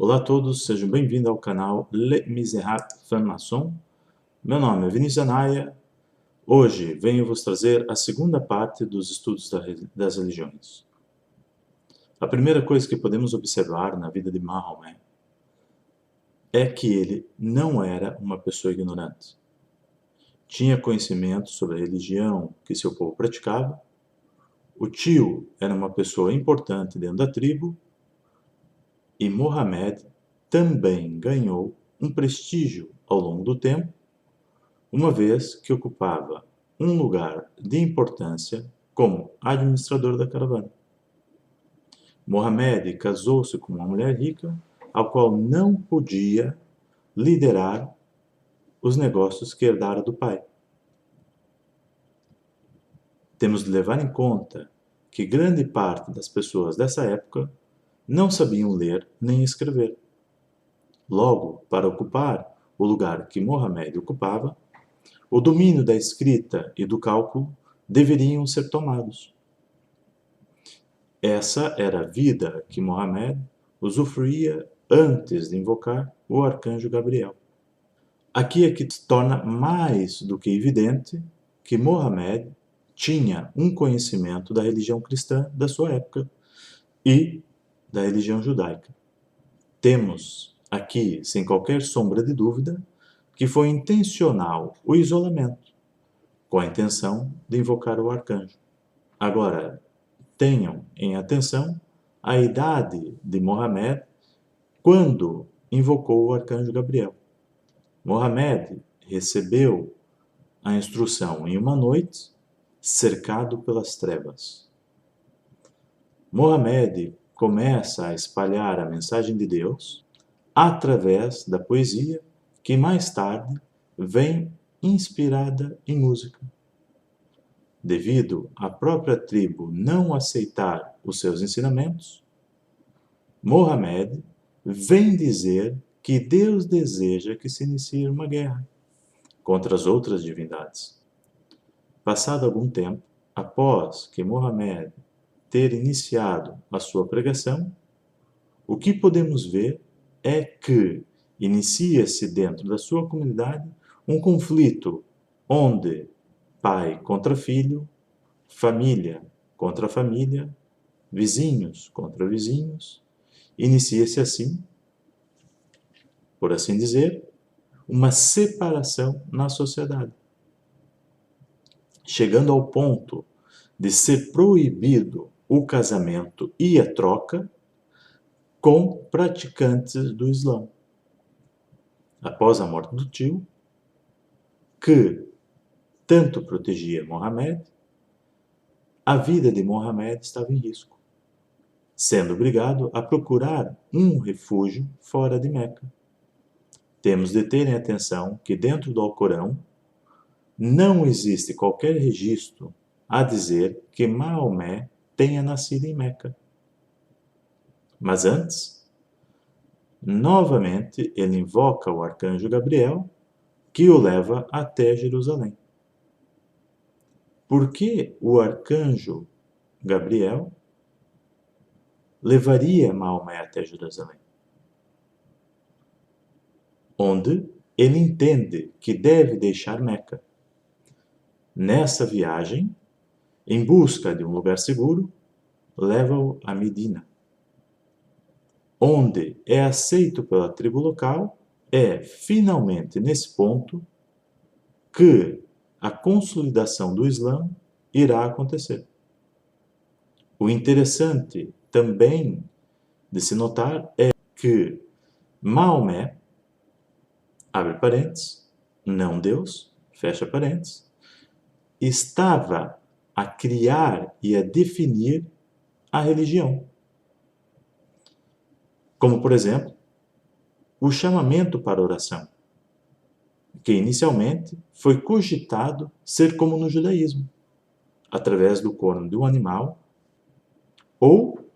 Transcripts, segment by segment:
Olá a todos, sejam bem-vindos ao canal Les Misérables Francs-Maçons. Meu nome é Vinícius Anaya. Hoje venho vos trazer a segunda parte dos estudos das religiões. A primeira coisa que podemos observar na vida de Maomé é que ele não era uma pessoa ignorante. Tinha conhecimento sobre a religião que seu povo praticava. O tio era uma pessoa importante dentro da tribo. E Mohamed também ganhou um prestígio ao longo do tempo, uma vez que ocupava um lugar de importância como administrador da caravana. Mohamed casou-se com uma mulher rica, a qual não podia liderar os negócios que herdara do pai. Temos de levar em conta que grande parte das pessoas dessa época não sabiam ler nem escrever. Logo, para ocupar o lugar que Mohamed ocupava, o domínio da escrita e do cálculo deveriam ser tomados. Essa era a vida que Mohamed usufruía antes de invocar o arcanjo Gabriel. Aqui é que se torna mais do que evidente que Mohamed tinha um conhecimento da religião cristã da sua época e da religião judaica. Temos aqui, sem qualquer sombra de dúvida, que foi intencional o isolamento, com a intenção de invocar o arcanjo. Agora, tenham em atenção a idade de Mohamed quando invocou o arcanjo Gabriel. Mohamed recebeu a instrução em uma noite, cercado pelas trevas. Mohamed começa a espalhar a mensagem de Deus através da poesia, que mais tarde vem inspirada em música. Devido à própria tribo não aceitar os seus ensinamentos, Mohamed vem dizer que Deus deseja que se inicie uma guerra contra as outras divindades. Passado algum tempo, após que Mohamed ter iniciado a sua pregação, o que podemos ver é que inicia-se dentro da sua comunidade um conflito onde pai contra filho, família contra família, vizinhos contra vizinhos, inicia-se assim, por assim dizer, uma separação na sociedade, chegando ao ponto de ser proibido o casamento e a troca com praticantes do Islã. Após a morte do tio, que tanto protegia Mohamed, a vida de Mohamed estava em risco, sendo obrigado a procurar um refúgio fora de Meca. Temos de ter em atenção que dentro do Alcorão não existe qualquer registro a dizer que Maomé tenha nascido em Meca. Mas antes, novamente ele invoca o arcanjo Gabriel, que o leva até Jerusalém. Por que o arcanjo Gabriel levaria Maomé até Jerusalém? Onde ele entende que deve deixar Meca. Nessa viagem, em busca de um lugar seguro, leva-o a Medina, onde é aceito pela tribo local. É finalmente nesse ponto que a consolidação do Islã irá acontecer. O interessante também de se notar é que Maomé, abre parênteses, não Deus, fecha parênteses, estava a criar e a definir a religião. Como, por exemplo, o chamamento para oração, que inicialmente foi cogitado ser como no judaísmo, através do corno de um animal, ou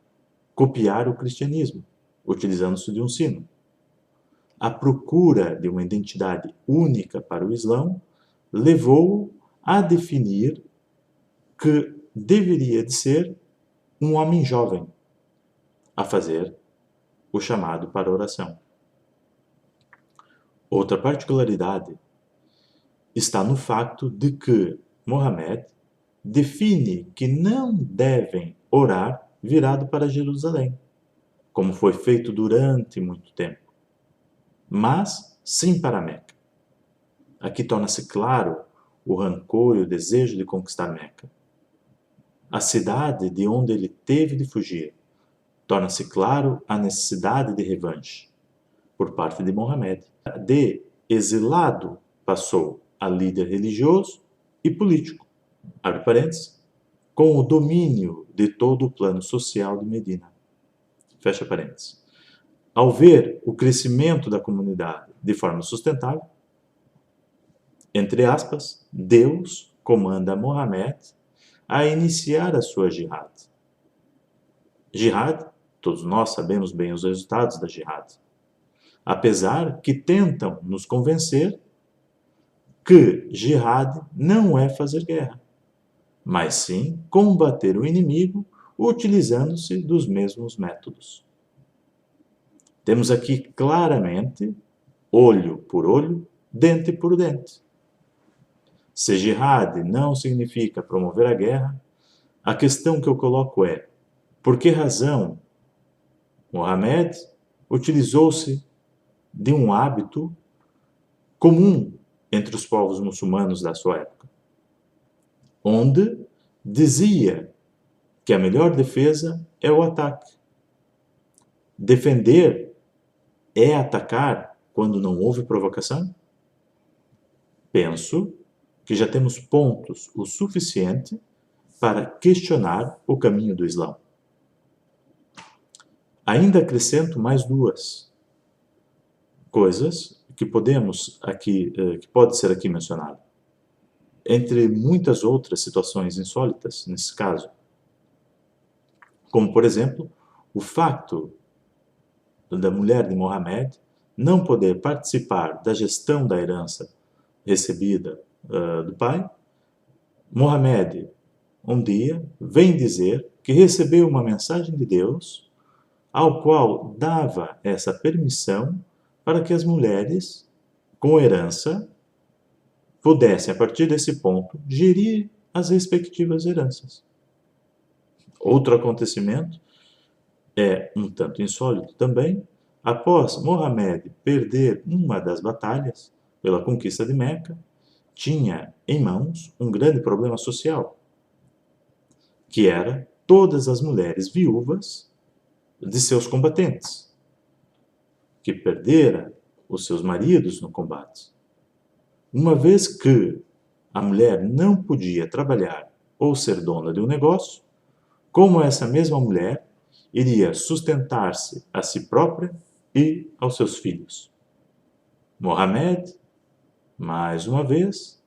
copiar o cristianismo, utilizando-se de um sino. A procura de uma identidade única para o Islã levou-o a definir que deveria de ser um homem jovem, a fazer o chamado para oração. Outra particularidade está no fato de que Mohammed define que não devem orar virado para Jerusalém, como foi feito durante muito tempo, mas sim para Meca. Aqui torna-se claro o rancor e o desejo de conquistar Meca, a cidade de onde ele teve de fugir. Torna-se claro a necessidade de revanche por parte de Mohammed. De exilado passou a líder religioso e político, abre parênteses, com o domínio de todo o plano social de Medina, fecha parênteses. Ao ver o crescimento da comunidade de forma sustentável, entre aspas, Deus comanda Mohammed a iniciar a sua jihad. Jihad, todos nós sabemos bem os resultados da jihad, apesar que tentam nos convencer que jihad não é fazer guerra, mas sim combater o inimigo utilizando-se dos mesmos métodos. Temos aqui claramente olho por olho, dente por dente. Se jihad não significa promover a guerra, a questão que eu coloco é: por que razão Mohammed utilizou-se de um hábito comum entre os povos muçulmanos da sua época, onde dizia que a melhor defesa é o ataque. Defender é atacar quando não houve provocação? Penso que já temos pontos o suficiente para questionar o caminho do Islã. Ainda acrescento mais duas coisas que pode ser aqui mencionado, entre muitas outras situações insólitas nesse caso, como por exemplo o fato da mulher de Mohammed não poder participar da gestão da herança recebida do pai. Mohammed um dia vem dizer que recebeu uma mensagem de Deus ao qual dava essa permissão para que as mulheres com herança pudessem, a partir desse ponto, gerir as respectivas heranças. Outro acontecimento é um tanto insólito também. Após Mohammed perder uma das batalhas pela conquista de Meca, tinha em mãos um grande problema social, que era todas as mulheres viúvas de seus combatentes, que perderam os seus maridos no combate. Uma vez que a mulher não podia trabalhar ou ser dona de um negócio, como essa mesma mulher iria sustentar-se a si própria e aos seus filhos? Mohammed, mais uma vez,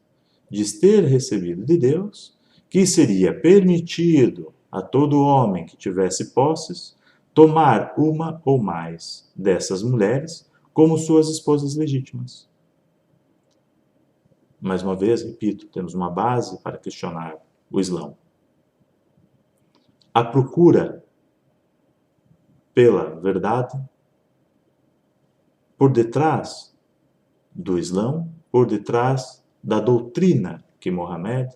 diz ter recebido de Deus que seria permitido a todo homem que tivesse posses tomar uma ou mais dessas mulheres como suas esposas legítimas. Mais uma vez, repito, temos uma base para questionar o Islã. A procura pela verdade por detrás do Islã, por detrás da doutrina que Mohammed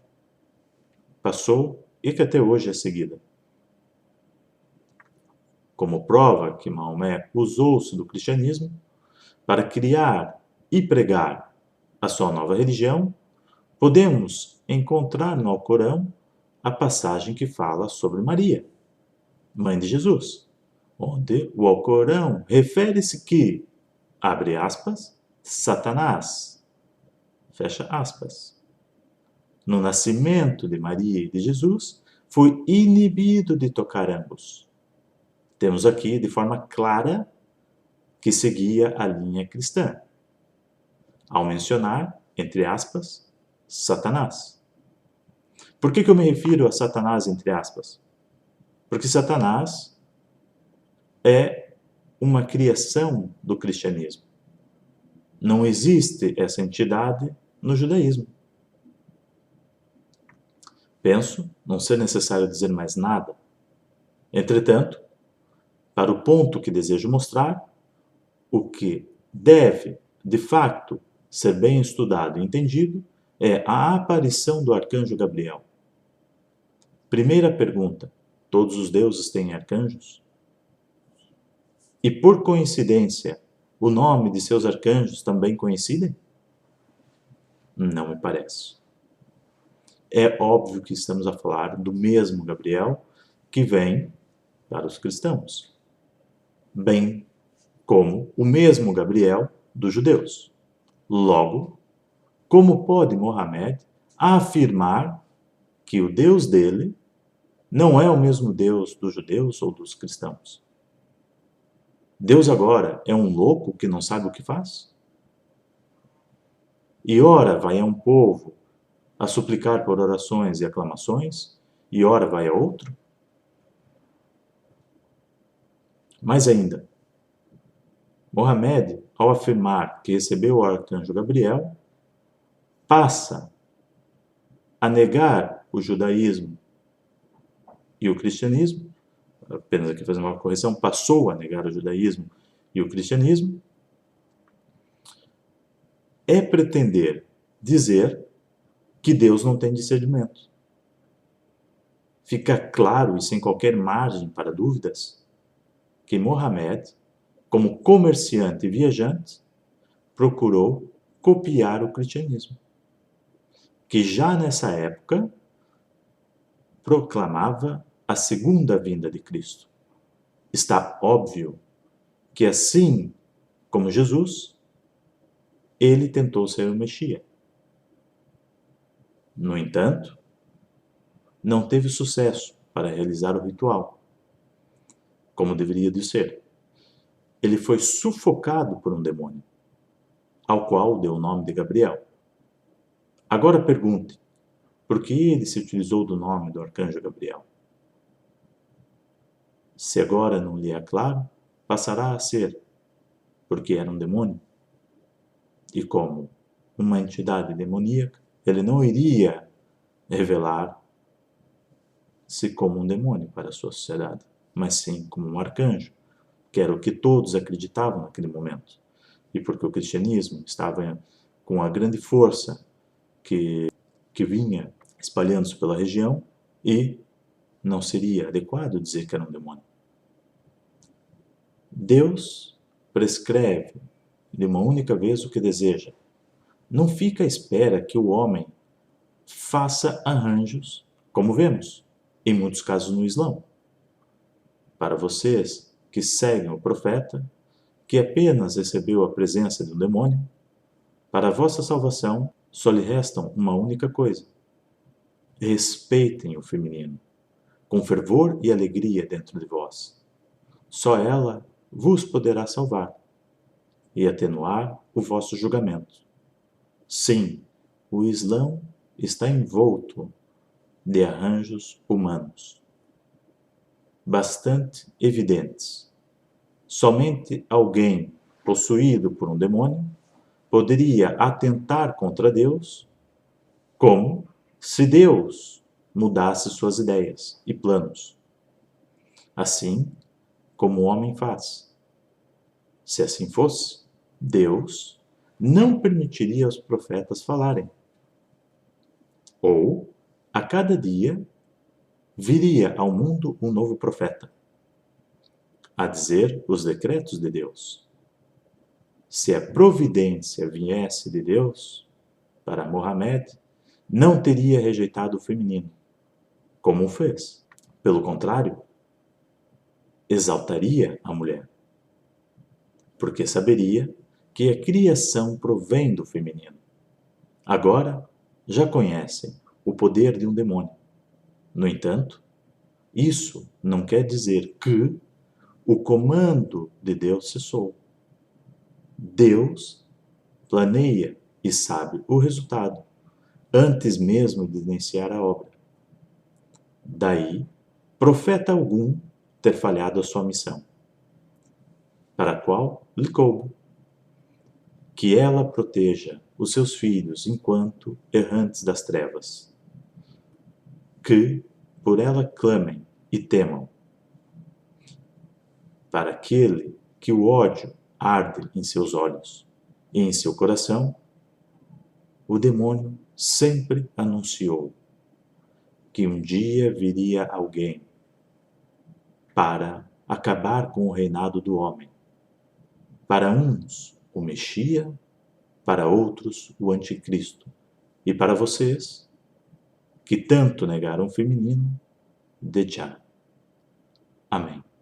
passou e que até hoje é seguida. Como prova que Maomé usou-se do cristianismo para criar e pregar a sua nova religião, podemos encontrar no Alcorão a passagem que fala sobre Maria, mãe de Jesus, onde o Alcorão refere-se que, abre aspas, Satanás, fecha aspas, no nascimento de Maria e de Jesus, foi inibido de tocar ambos. Temos aqui, de forma clara, que seguia a linha cristã, ao mencionar, entre aspas, Satanás. Por que eu me refiro a Satanás, entre aspas? Porque Satanás é uma criação do cristianismo. Não existe essa entidade no judaísmo. Penso não ser necessário dizer mais nada. Entretanto, Para o ponto que desejo mostrar, o que deve, de facto, ser bem estudado e entendido é a aparição do arcanjo Gabriel. Primeira pergunta: todos os deuses têm arcanjos? E por coincidência, o nome de seus arcanjos também coincidem? Não me parece. É óbvio que estamos a falar do mesmo Gabriel que vem para os cristãos, bem como o mesmo Gabriel dos judeus. Logo, como pode Mohamed afirmar que o Deus dele não é o mesmo Deus dos judeus ou dos cristãos? Deus agora é um louco que não sabe o que faz? E ora vai a um povo a suplicar por orações e aclamações, e ora vai a outro? Mais ainda, Mohamed, ao afirmar que recebeu o arcanjo Gabriel, passa a negar o judaísmo e o cristianismo, apenas aqui fazendo uma correção, passou a negar o judaísmo e o cristianismo, é pretender dizer que Deus não tem discernimento. Fica claro e sem qualquer margem para dúvidas que Mohamed, como comerciante e viajante, procurou copiar o cristianismo, que já nessa época proclamava a segunda vinda de Cristo. Está óbvio que, assim como Jesus, ele tentou ser o Messias. No entanto, não teve sucesso para realizar o ritual, como deveria de ser. Ele foi sufocado por um demônio, ao qual deu o nome de Gabriel. Agora pergunte, por que ele se utilizou do nome do arcanjo Gabriel? Se agora não lhe é claro, passará a ser, porque era um demônio. E como uma entidade demoníaca, ele não iria revelar-se como um demônio para a sua sociedade, mas sim como um arcanjo, que era o que todos acreditavam naquele momento. E porque o cristianismo estava com a grande força que vinha espalhando-se pela região, e não seria adequado dizer que era um demônio. Deus prescreve de uma única vez o que deseja. Não fica à espera que o homem faça arranjos, como vemos em muitos casos no Islão. Para vocês que seguem o profeta, que apenas recebeu a presença de um demônio, para a vossa salvação só lhe restam uma única coisa: respeitem o feminino, com fervor e alegria dentro de vós. Só ela vos poderá salvar e atenuar o vosso julgamento. Sim, o Islão está envolto de arranjos humanos, bastante evidentes. Somente alguém possuído por um demônio poderia atentar contra Deus, como se Deus mudasse suas ideias e planos, assim como o homem faz. Se assim fosse, Deus não permitiria aos profetas falarem. Ou, a cada dia, viria ao mundo um novo profeta, a dizer os decretos de Deus. Se a providência viesse de Deus, para Mohamed, não teria rejeitado o feminino, como o fez. Pelo contrário, exaltaria a mulher, porque saberia que a criação provém do feminino. Agora, já conhecem o poder de um demônio. No entanto, isso não quer dizer que o comando de Deus cessou. Deus planeia e sabe o resultado, antes mesmo de iniciar a obra. Daí, profeta algum ter falhado a sua missão, para a qual lhe coube que ela proteja os seus filhos enquanto errantes das trevas, que por ela clamem e temam. para aquele que o ódio arde em seus olhos e em seu coração, o demônio sempre anunciou que um dia viria alguém para acabar com o reinado do homem. Para uns, o Messias, para outros, o Anticristo. E para vocês, que tanto negaram o feminino, Dejjal. Amém.